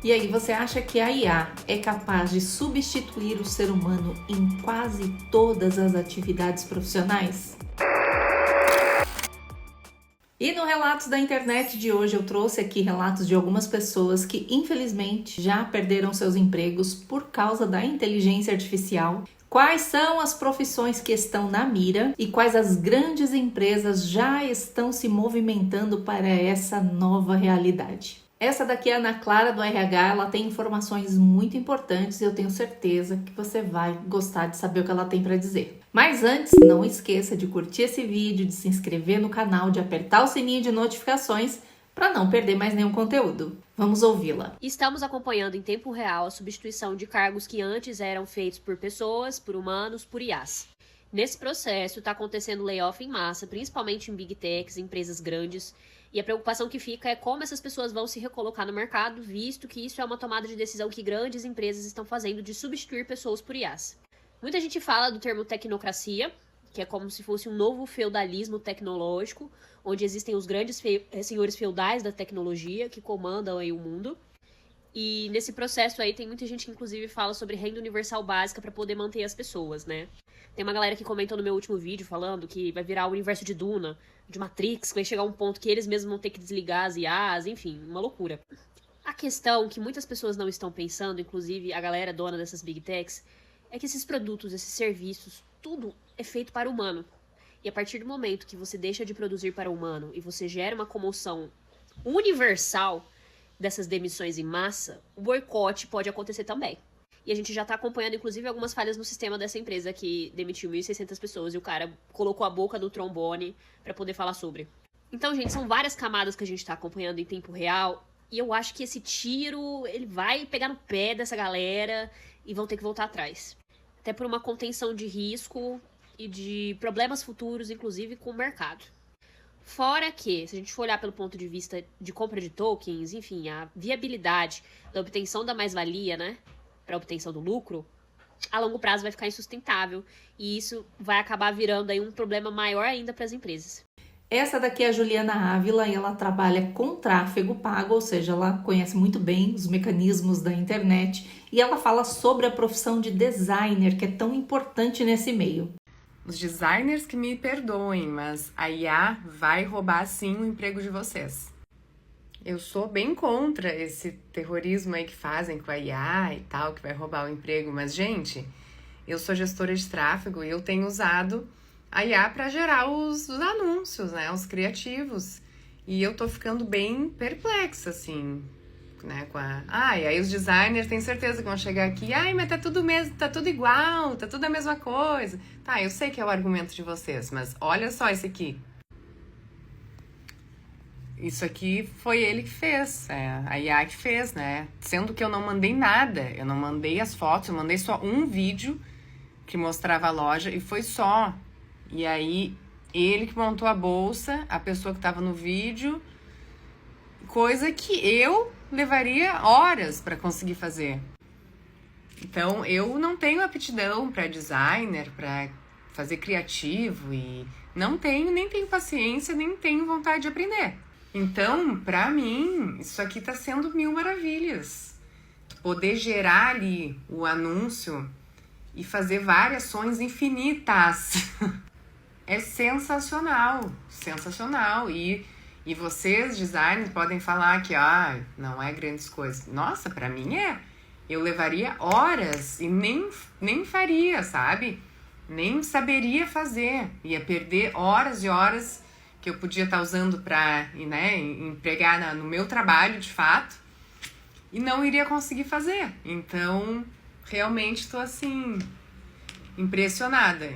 E aí, você acha que a IA é capaz de substituir o ser humano em quase todas as atividades profissionais? E no Relatos da Internet de hoje eu trouxe aqui relatos de algumas pessoas que infelizmente já perderam seus empregos por causa da inteligência artificial. Quais são as profissões que estão na mira e quais as grandes empresas já estão se movimentando para essa nova realidade? Essa daqui é a Ana Clara do RH, ela tem informações muito importantes e eu tenho certeza que você vai gostar de saber o que ela tem para dizer. Mas antes, não esqueça de curtir esse vídeo, de se inscrever no canal, de apertar o sininho de notificações para não perder mais nenhum conteúdo. Vamos ouvi-la. Estamos acompanhando em tempo real a substituição de cargos que antes eram feitos por pessoas, por humanos, por IAs. Nesse processo, está acontecendo layoff em massa, principalmente em big techs, empresas grandes, e a preocupação que fica é como essas pessoas vão se recolocar no mercado, visto que isso é uma tomada de decisão que grandes empresas estão fazendo de substituir pessoas por IAs. Muita gente fala do termo tecnocracia, que é como se fosse um novo feudalismo tecnológico, onde existem os grandes senhores feudais da tecnologia que comandam aí o mundo. E nesse processo aí tem muita gente que inclusive fala sobre renda universal básica para poder manter as pessoas, né? Tem uma galera que comentou no meu último vídeo falando que vai virar o universo de Duna, de Matrix, que vai chegar um ponto que eles mesmos vão ter que desligar as IAs, enfim, uma loucura. A questão que muitas pessoas não estão pensando, inclusive a galera dona dessas big techs, é que esses produtos, esses serviços, tudo é feito para o humano. E a partir do momento que você deixa de produzir para o humano e você gera uma comoção universal dessas demissões em massa, o boicote pode acontecer também. E a gente já está acompanhando, inclusive, algumas falhas no sistema dessa empresa que demitiu 1.600 pessoas e o cara colocou a boca no trombone para poder falar sobre. Então, gente, são várias camadas que a gente está acompanhando em tempo real e eu acho que esse tiro, ele vai pegar no pé dessa galera e vão ter que voltar atrás. Até por uma contenção de risco e de problemas futuros, inclusive, com o mercado. Fora que, se a gente for olhar pelo ponto de vista de compra de tokens, enfim, a viabilidade da obtenção da mais-valia, né, para a obtenção do lucro, a longo prazo vai ficar insustentável e isso vai acabar virando aí um problema maior ainda para as empresas. Essa daqui é a Juliana Ávila e ela trabalha com tráfego pago, ou seja, ela conhece muito bem os mecanismos da internet e ela fala sobre a profissão de designer, que é tão importante nesse meio. Os designers que me perdoem, mas a IA vai roubar sim o emprego de vocês. Eu sou bem contra esse terrorismo aí que fazem com a IA e tal, que vai roubar o emprego, mas gente, eu sou gestora de tráfego e eu tenho usado a IA para gerar os anúncios, né, os criativos. E eu tô ficando bem perplexa, assim, né, com a... e aí os designers têm certeza que vão chegar aqui, mas tá tudo mesmo, tá tudo igual, tá tudo a mesma coisa. Tá, eu sei que é o argumento de vocês, mas olha só esse aqui. Isso aqui foi ele que fez, a IA que fez, né? Sendo que eu não mandei nada, eu não mandei as fotos, eu mandei só um vídeo que mostrava a loja e foi só. E aí, ele que montou a bolsa, a pessoa que estava no vídeo, coisa que eu levaria horas para conseguir fazer. Então, eu não tenho aptidão para designer, para fazer criativo e não tenho, nem tenho paciência, nem tenho vontade de aprender. Então, para mim, isso aqui tá sendo mil maravilhas. Poder gerar ali o anúncio e fazer variações infinitas. É sensacional, sensacional. E vocês, designers, podem falar que não é grandes coisas. Nossa, pra mim é. Eu levaria horas e nem faria, sabe? Nem saberia fazer. Ia perder horas e horas que eu podia estar usando para, né, empregar no meu trabalho, de fato, e não iria conseguir fazer. Então, realmente estou assim, impressionada.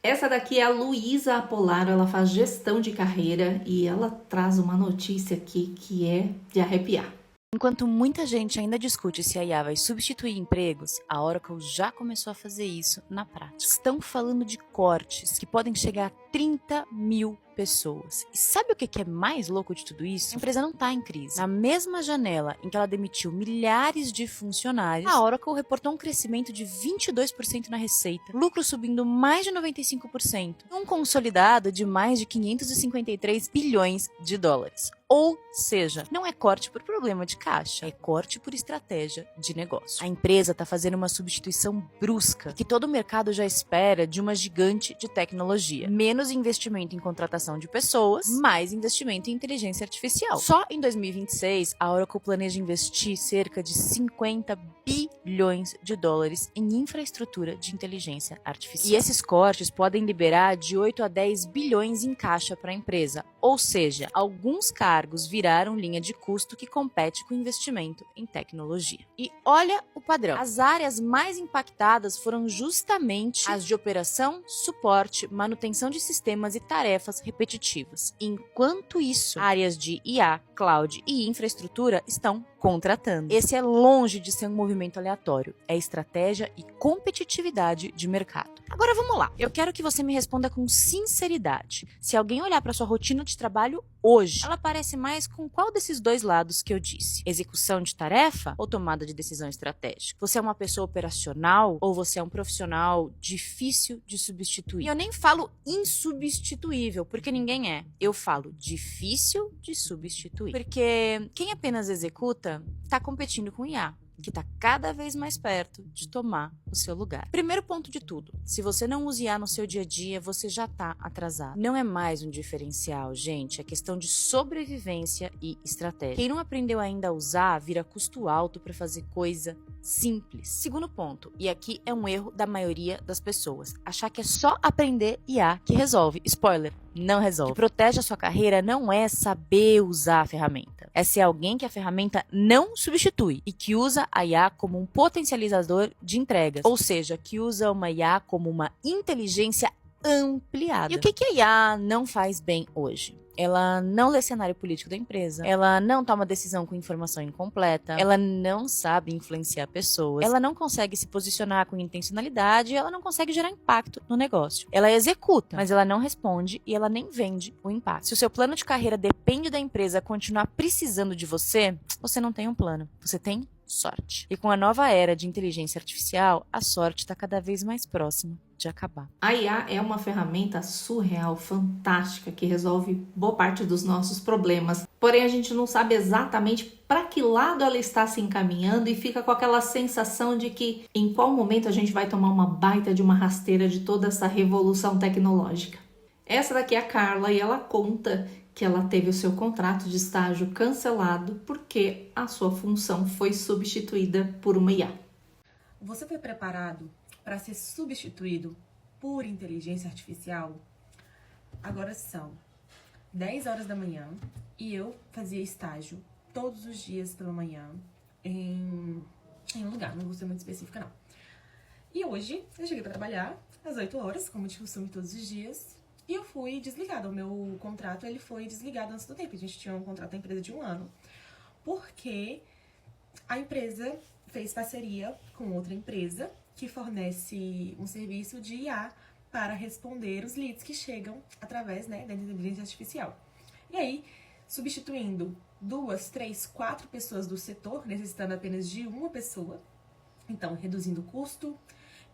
Essa daqui é a Luísa Apolaro, ela faz gestão de carreira e ela traz uma notícia aqui que é de arrepiar. Enquanto muita gente ainda discute se a IA vai substituir empregos, a Oracle já começou a fazer isso na prática. Estão falando de cortes que podem chegar a 30 mil pessoas. E sabe o que é mais louco de tudo isso? A empresa não está em crise. Na mesma janela em que ela demitiu milhares de funcionários, a Oracle reportou um crescimento de 22% na receita, lucro subindo mais de 95%, e um consolidado de mais de 553 bilhões de dólares. Ou seja, não é corte por problema de caixa, é corte por estratégia de negócio. A empresa está fazendo uma substituição brusca que todo o mercado já espera de uma gigante de tecnologia. Menos investimento em contratação de pessoas, mais investimento em inteligência artificial. Só em 2026, a Oracle planeja investir cerca de 50 bilhões de dólares em infraestrutura de inteligência artificial. E esses cortes podem liberar de 8 a 10 bilhões em caixa para a empresa. Ou seja, alguns cargos viraram linha de custo que compete com o investimento em tecnologia. E olha o padrão. As áreas mais impactadas foram justamente as de operação, suporte, manutenção de sistemas e tarefas repetitivas. Enquanto isso, áreas de IA, cloud e infraestrutura estão contratando. Esse é longe de ser um movimento aleatório. É estratégia e competitividade de mercado. Agora vamos lá. Eu quero que você me responda com sinceridade. Se alguém olhar para sua rotina de trabalho hoje, ela parece mais com qual desses dois lados que eu disse? Execução de tarefa ou tomada de decisão estratégica? Você é uma pessoa operacional ou você é um profissional difícil de substituir? E eu nem falo insubstituível, porque ninguém é. Eu falo difícil de substituir. Porque quem apenas executa está competindo com IA, que está cada vez mais perto de tomar o seu lugar. Primeiro ponto de tudo, se você não usa IA no seu dia a dia, você já está atrasado. Não é mais um diferencial, gente, é questão de sobrevivência e estratégia. Quem não aprendeu ainda a usar, vira custo alto para fazer coisa simples. Segundo ponto, e aqui é um erro da maioria das pessoas, achar que é só aprender IA que resolve. Spoiler, não resolve. O que protege a sua carreira não é saber usar a ferramenta, é ser alguém que a ferramenta não substitui e que usa a IA como um potencializador de entregas, ou seja, que usa uma IA como uma inteligência ampliada. E o que a IA não faz bem hoje? Ela não lê cenário político da empresa, ela não toma decisão com informação incompleta, ela não sabe influenciar pessoas, ela não consegue se posicionar com intencionalidade, ela não consegue gerar impacto no negócio. Ela executa, mas ela não responde e ela nem vende o impacto. Se o seu plano de carreira depende da empresa continuar precisando de você, você não tem um plano, você tem sorte. E com a nova era de inteligência artificial, a sorte está cada vez mais próxima de acabar. A IA é uma ferramenta surreal, fantástica, que resolve boa parte dos nossos problemas. Porém, a gente não sabe exatamente para que lado ela está se encaminhando e fica com aquela sensação de que em qual momento a gente vai tomar uma baita de uma rasteira de toda essa revolução tecnológica. Essa daqui é a Carla e ela conta que ela teve o seu contrato de estágio cancelado porque a sua função foi substituída por uma IA. Você foi preparado para ser substituído por inteligência artificial? Agora são 10 horas da manhã e eu fazia estágio todos os dias pela manhã em um lugar, não vou ser muito específica não. E hoje eu cheguei para trabalhar às 8 horas, como de costume todos os dias, e eu fui desligada. O meu contrato ele foi desligado antes do tempo. A gente tinha um contrato da empresa de 1 ano, porque a empresa fez parceria com outra empresa que fornece um serviço de IA para responder os leads que chegam através, da inteligência artificial. E aí, substituindo 2, 3, 4 pessoas do setor, necessitando apenas de uma pessoa, então reduzindo o custo,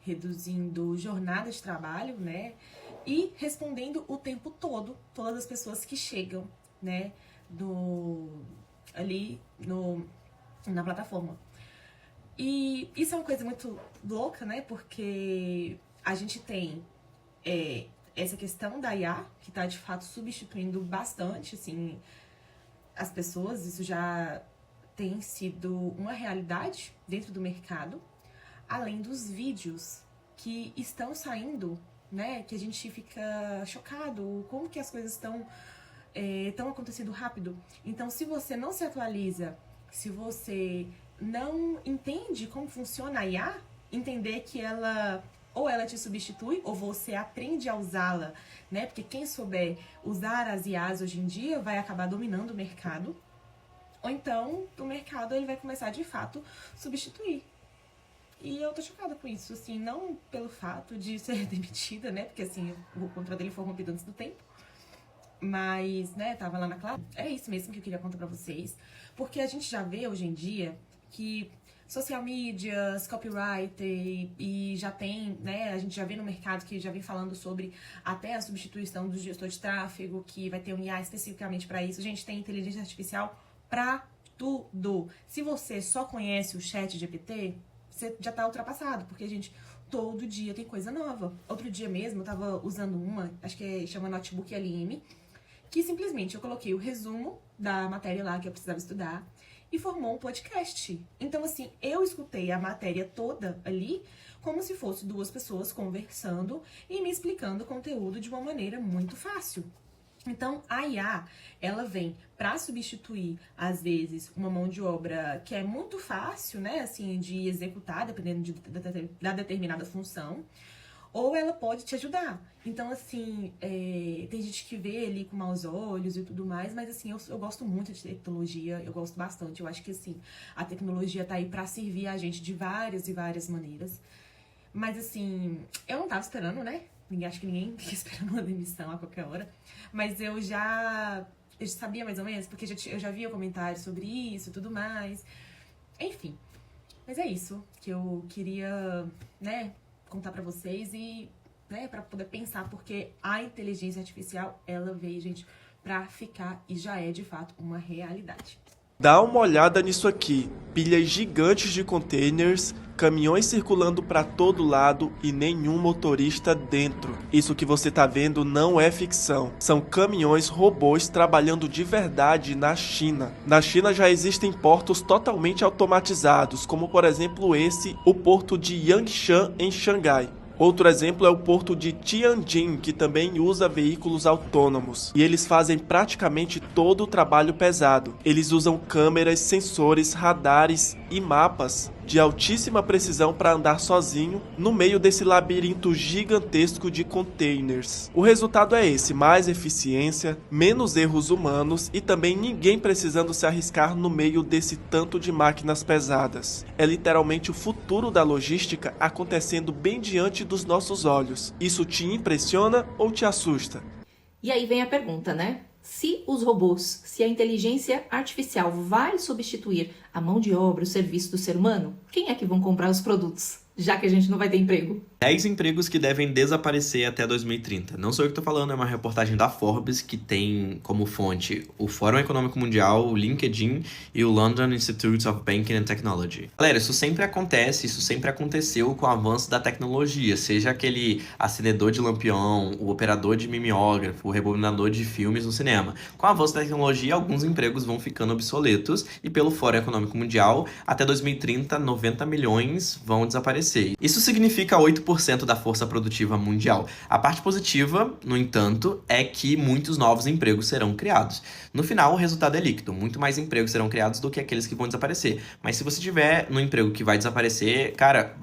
reduzindo jornada de trabalho, e respondendo o tempo todo todas as pessoas que chegam, na plataforma. E isso é uma coisa muito louca, porque a gente tem essa questão da IA, que está de fato substituindo bastante, assim, as pessoas. Isso já tem sido uma realidade dentro do mercado, além dos vídeos que estão saindo, que a gente fica chocado, como que as coisas estão acontecendo rápido. Então, se você não se atualiza, se você não entende como funciona a IA, entender que ela te substitui ou você aprende a usá-la, porque quem souber usar as IAs hoje em dia vai acabar dominando o mercado, ou então o mercado ele vai começar de fato substituir. E eu tô chocada com isso, assim, não pelo fato de ser demitida, porque assim, o contrato dele foi rompido antes do tempo, Mas, né, tava lá na classe. É isso mesmo que eu queria contar pra vocês. Porque a gente já vê hoje em dia que social medias, copywriter e já tem, né, a gente já vê no mercado que já vem falando sobre até a substituição do gestor de tráfego, que vai ter um IA especificamente para isso. A gente tem inteligência artificial para tudo. Se você só conhece o ChatGPT, você já tá ultrapassado, porque, gente, todo dia tem coisa nova. Outro dia mesmo eu tava usando uma, acho que chama Notebook LM, que simplesmente eu coloquei o resumo da matéria lá que eu precisava estudar e formou um podcast. Então, assim, eu escutei a matéria toda ali como se fosse duas pessoas conversando e me explicando o conteúdo de uma maneira muito fácil. Então, a IA, ela vem para substituir, às vezes, uma mão de obra que é muito fácil, né, assim, de executar, dependendo da determinada função, ou ela pode te ajudar. Então, assim, tem gente que vê ali com maus olhos e tudo mais, mas, assim, eu gosto muito de tecnologia, eu gosto bastante. Eu acho que, assim, a tecnologia tá aí pra servir a gente de várias e várias maneiras. Mas, assim, eu não tava esperando, né? Acho que ninguém fica esperando uma demissão a qualquer hora. Mas eu já sabia mais ou menos, porque eu já via comentários sobre isso e tudo mais. Enfim, mas é isso que eu queria, né, contar pra vocês e, né, pra poder pensar, porque a inteligência artificial, ela veio, gente, pra ficar e já é, de fato, uma realidade. Dá uma olhada nisso aqui, pilhas gigantes de containers, caminhões circulando para todo lado e nenhum motorista dentro. Isso que você tá vendo não é ficção, são caminhões robôs trabalhando de verdade na China. Na China já existem portos totalmente automatizados, como por exemplo esse, o porto de Yangshan em Xangai. Outro exemplo é o porto de Tianjin, que também usa veículos autônomos. E eles fazem praticamente todo o trabalho pesado. Eles usam câmeras, sensores, radares e mapas de altíssima precisão para andar sozinho no meio desse labirinto gigantesco de containers. O resultado é esse: mais eficiência, menos erros humanos e também ninguém precisando se arriscar no meio desse tanto de máquinas pesadas. É literalmente o futuro da logística acontecendo bem diante dos nossos olhos. Isso te impressiona ou te assusta? E aí vem a pergunta, né? Se os robôs, se a inteligência artificial vai substituir a mão de obra, o serviço do ser humano, quem é que vão comprar os produtos? Já que a gente não vai ter emprego. 10 empregos que devem desaparecer até 2030. Não sou eu que tô falando, é uma reportagem da Forbes que tem como fonte o Fórum Econômico Mundial, o LinkedIn e o London Institute of Banking and Technology. Galera, isso sempre acontece, isso sempre aconteceu com o avanço da tecnologia, seja aquele acendedor de lampião, o operador de mimeógrafo, o rebobinador de filmes no cinema. Com o avanço da tecnologia, alguns empregos vão ficando obsoletos e pelo Fórum Econômico Mundial, até 2030, 90 milhões vão desaparecer. Isso significa 8% da força produtiva mundial. A parte positiva, no entanto, é que muitos novos empregos serão criados. No final, o resultado é líquido. Muito mais empregos serão criados do que aqueles que vão desaparecer. Mas se você tiver no emprego que vai desaparecer, cara,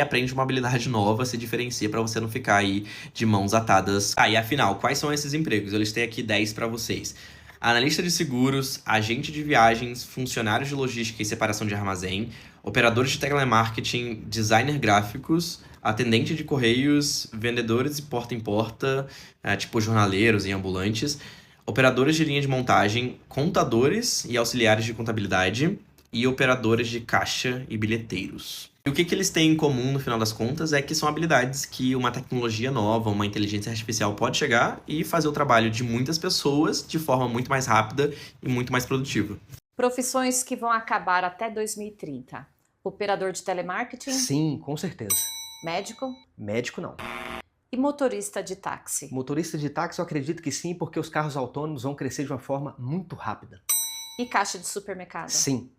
aprende uma habilidade nova, se diferencia para você não ficar aí de mãos atadas. E afinal, quais são esses empregos? Eu listei aqui 10 para vocês. Analista de seguros, agente de viagens, funcionários de logística e separação de armazém, operadores de telemarketing, designer gráficos, atendente de correios, vendedores de porta em porta, tipo jornaleiros e ambulantes, operadores de linha de montagem, contadores e auxiliares de contabilidade e operadores de caixa e bilheteiros. E o que eles têm em comum, no final das contas, é que são habilidades que uma tecnologia nova, uma inteligência artificial pode chegar e fazer o trabalho de muitas pessoas de forma muito mais rápida e muito mais produtiva. Profissões que vão acabar até 2030. Operador de telemarketing? Sim, com certeza. Médico? Médico não. E motorista de táxi? Motorista de táxi eu acredito que sim, porque os carros autônomos vão crescer de uma forma muito rápida. E caixa de supermercado? Sim.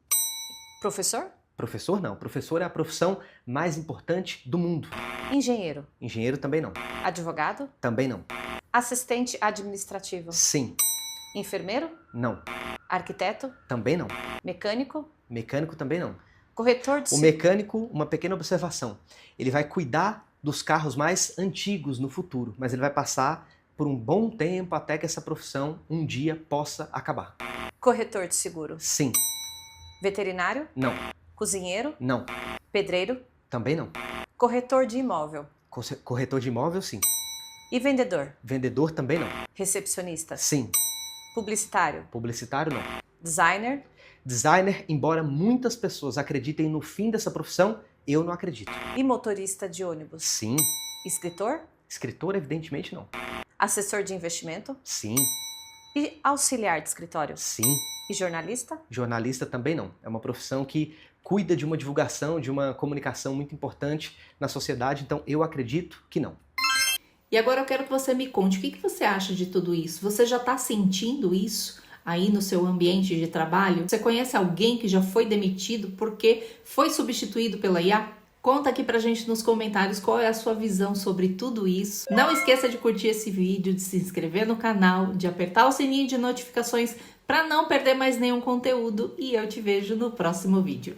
Professor? Professor não. Professor é a profissão mais importante do mundo. Engenheiro? Engenheiro também não. Advogado? Também não. Assistente administrativo? Sim. Enfermeiro? Não. Arquiteto? Também não. Mecânico? Mecânico também não. Corretor de... O mecânico, uma pequena observação, ele vai cuidar dos carros mais antigos no futuro, mas ele vai passar por um bom tempo até que essa profissão um dia possa acabar. Corretor de seguro? Sim. Veterinário? Não. Cozinheiro? Não. Pedreiro? Também não. Corretor de imóvel? Corretor de imóvel, sim. E vendedor? Vendedor também não. Recepcionista? Sim. Publicitário? Publicitário não. Designer? Designer, embora muitas pessoas acreditem no fim dessa profissão, eu não acredito. E motorista de ônibus? Sim. Escritor? Escritor, evidentemente não. Assessor de investimento? Sim. E auxiliar de escritório? Sim. E jornalista? Jornalista também não. É uma profissão que cuida de uma divulgação, de uma comunicação muito importante na sociedade, então eu acredito que não. E agora eu quero que você me conte, o que você acha de tudo isso? Você já está sentindo isso aí no seu ambiente de trabalho? Você conhece alguém que já foi demitido porque foi substituído pela IA? Conta aqui pra gente nos comentários qual é a sua visão sobre tudo isso. Não esqueça de curtir esse vídeo, de se inscrever no canal, de apertar o sininho de notificações para não perder mais nenhum conteúdo e eu te vejo no próximo vídeo.